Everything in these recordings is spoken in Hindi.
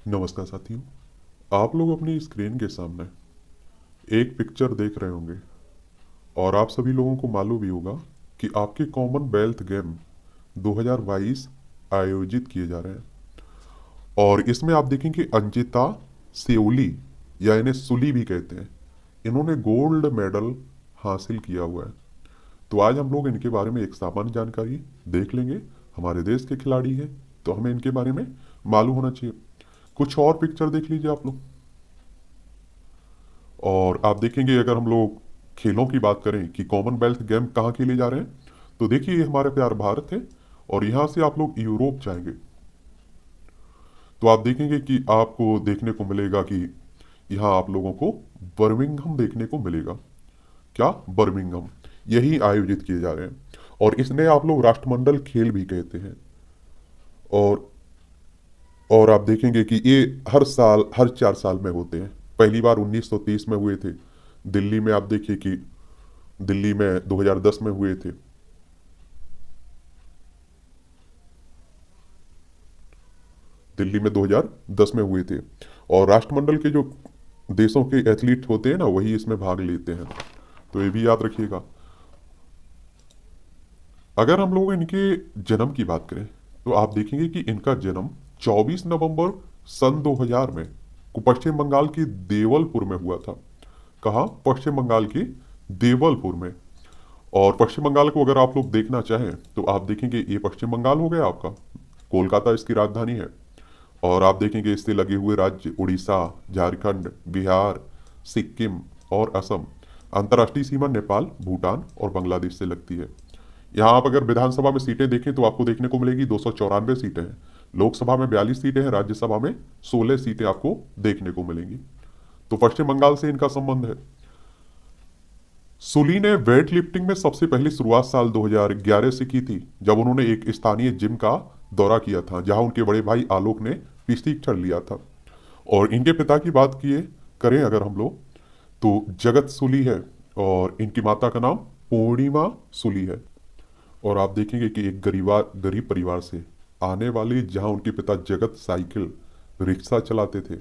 नमस्कार साथियों। आप लोग अपनी स्क्रीन के सामने एक पिक्चर देख रहे होंगे और आप सभी लोगों को मालूम भी होगा कि आपके कॉमनवेल्थ गेम 2022 आयोजित किए जा रहे हैं। और इसमें आप देखेंगे अंजिता सेओली, या इन्हें सुली भी कहते हैं, इन्होंने गोल्ड मेडल हासिल किया हुआ है। तो आज हम लोग इनके बारे में एक सामान्य जानकारी देख लेंगे। हमारे देश के खिलाड़ी हैं तो हमें इनके बारे में मालूम होना चाहिए। कुछ और पिक्चर देख लीजिए आप लोग। और आप देखेंगे अगर हम लोग खेलों की बात करें कि कॉमनवेल्थ गेम कहाँ खेले जा रहे हैं, तो देखिए ये हमारे प्यार भारत है और यहाँ से आप लोग यूरोप जाएंगे तो आप देखेंगे कि आपको देखने को मिलेगा कि यहाँ आप लोगों को बर्मिंघम देखने को मिलेगा। क्या? बर्मिंघम। यही आयोजित किए जा रहे हैं और इसने आप लोग राष्ट्रमंडल खेल भी कहते हैं। और आप देखेंगे कि ये हर साल, हर 4 साल में होते हैं। पहली बार 1930 में हुए थे दिल्ली में। आप देखिए कि दिल्ली में 2010 में हुए थे। दिल्ली में 2010 में हुए थे। और राष्ट्रमंडल के जो देशों के एथलीट होते हैं ना, वही इसमें भाग लेते हैं। तो ये भी याद रखिएगा। अगर हम लोग इनके जन्म की बात करें तो आप देखेंगे कि इनका जन्म 24 नवंबर सन 2000 में पश्चिम बंगाल के देवलपुर में हुआ था। कहाँ? पश्चिम बंगाल के देवलपुर में। और पश्चिम बंगाल को अगर आप लोग देखना चाहें तो आप देखेंगे ये पश्चिम बंगाल हो गया आपका, कोलकाता इसकी राजधानी है। और आप देखेंगे इससे लगे हुए राज्य उड़ीसा, झारखंड, बिहार, सिक्किम और असम। अंतर्राष्ट्रीय सीमा नेपाल, भूटान और बांग्लादेश से लगती है। यहाँ आप अगर विधानसभा में सीटें देखें तो आपको देखने को मिलेगी 294 सीटें हैं। लोकसभा में 42 सीटें हैं, राज्यसभा में 16 सीटें आपको देखने को मिलेंगी। तो पश्चिम बंगाल से इनका संबंध है। सुली ने वेट लिफ्टिंग में सबसे पहली शुरुआत साल 2011 से की थी, जब उन्होंने एक स्थानीय जिम का दौरा किया था जहां उनके बड़े भाई आलोक ने प्रशिक्षण लिया था। और इनके पिता की बात किए करें अगर हम लोग, तो जगत सुली है और इनकी माता का नाम पूर्णिमा सुली है। और आप देखेंगे कि एक गरीब परिवार से आने वाले, जहां उनके पिता जगत साइकिल रिक्शा चलाते थे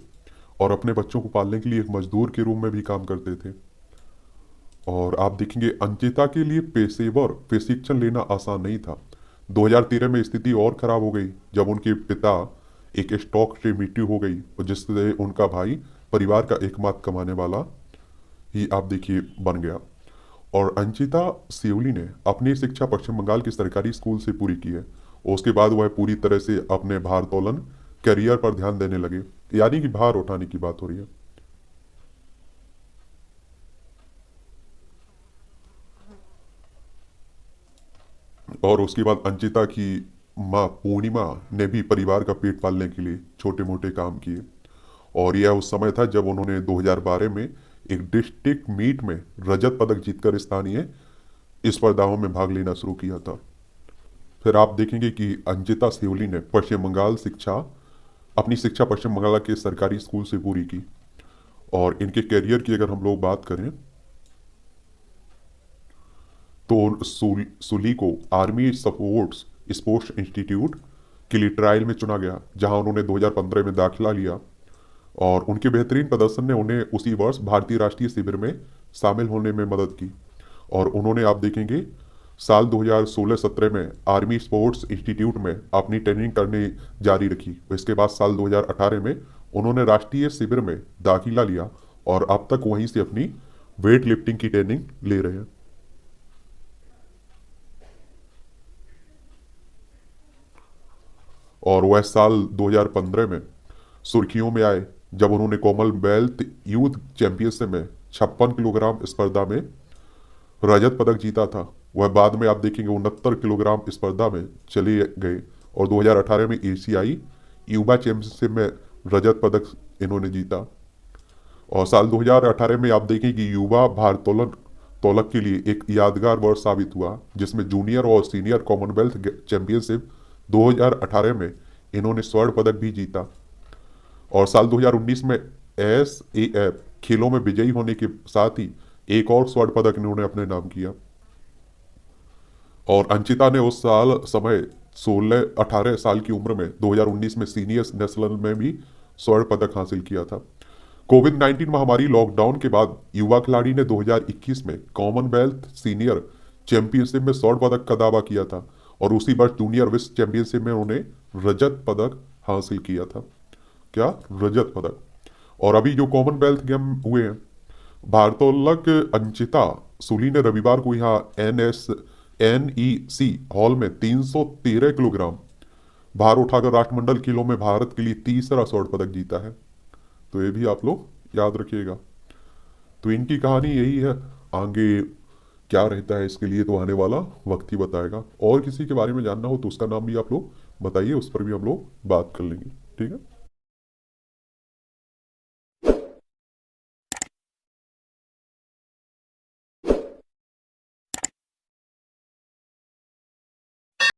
और अपने बच्चों को पालने के लिए एक मजदूर के रूप में भी काम करते थे। और आप देखेंगे अंकिता के लिए पेशेवर प्रशिक्षण लेना आसान नहीं था। 2013 में स्थिति और खराब हो गई जब उनके पिता एक स्ट्रोक से मृत्यु हो गई और जिससे उनका भाई परिवार का एकमात्र कमाने वाला ही आप देखिए बन गया। और अंचिता सेवली ने अपनी शिक्षा पश्चिम बंगाल के सरकारी स्कूल से पूरी की है और उसके बाद वह पूरी तरह से अपने भारोत्तोलन करियर पर ध्यान देने लगे, यानी कि भार उठाने की बात हो रही है। और उसके बाद अंचिता की माँ पूर्णिमा ने भी परिवार का पेट पालने के लिए छोटे मोटे काम किए। और यह उस समय था जब उन्होंने 2012 में एक डिस्ट्रिक्ट मीट में रजत पदक जीतकर स्थानीय स्पर्धाओं में भाग लेना शुरू किया था। फिर आप देखेंगे कि अंजिता सेवली ने पश्चिम बंगाल अपनी शिक्षा पश्चिम बंगाल के सरकारी स्कूल से पूरी की। और इनके करियर की अगर हम लोग बात करें तो सुली को आर्मी सपोर्ट्स स्पोर्ट्स इंस्टीट्यूट के लिए ट्रायल में चुना गया, जहां उन्होंने 2015 में दाखिला लिया। और उनके बेहतरीन प्रदर्शन ने उन्हें उसी वर्ष भारतीय राष्ट्रीय शिविर में शामिल होने में मदद की। और उन्होंने आप देखेंगे साल 2016-17 में आर्मी स्पोर्ट्स इंस्टीट्यूट में अपनी ट्रेनिंग करनी जारी रखी। इसके बाद साल 2018 में उन्होंने राष्ट्रीय शिविर में दाखिला लिया और अब तक वहीं से अपनी वेट लिफ्टिंग की ट्रेनिंग ले रहे हैं। और वह साल 2015 में सुर्खियों में आए जब उन्होंने कॉमनवेल्थ यूथ चैंपियनशिप में 56 किलोग्राम स्पर्धा में रजत पदक जीता था। वह बाद में आप देखेंगे 69 किलोग्राम स्पर्धा में चले गए और 2018 में एशियाई युवा चैंपियनशिप में रजत पदक इन्होंने जीता। और साल 2018 में आप देखें कि युवा भारोत्तोलन तोलक के लिए एक यादगार वर्ष साबित हुआ, जिसमें जूनियर और सीनियर कॉमनवेल्थ चैंपियनशिप 2018 में इन्होंने स्वर्ण पदक भी जीता। और साल 2019 में SAF खेलों में विजयी होने के साथ ही एक और स्वर्ण पदक इन्होंने अपने नाम किया। और अंचिता ने उस साल समय 18 साल की उम्र में 2019 में सीनियर नेशनल में भी स्वर्ण पदक हासिल किया था। कोविड 19 महामारी लॉकडाउन के बाद युवा खिलाड़ी ने 2021 में कॉमनवेल्थ सीनियर चैंपियनशिप में स्वर्ण पदक का दावा किया था और उसी वर्ष जूनियर विश्व चैंपियनशिप में उन्हें रजत पदक हासिल किया था। क्या? रजत पदक। और अभी जो कॉमनवेल्थ गेम हुए हैं, भारतोलक अंचिता सूली ने रविवार को यहाँ NEC हॉल में 313 किलोग्राम भार उठाकर राष्ट्रमंडल खेलों में भारत के लिए तीसरा स्वर्ण पदक जीता है। तो ये भी आप लोग याद रखिएगा। तो इनकी कहानी यही है। आगे क्या रहता है इसके लिए तो आने वाला वक्त ही बताएगा। और किसी के बारे में जानना हो तो उसका नाम भी आप लोग बताइए, उस पर भी हम लोग बात कर लेंगे। ठीक है।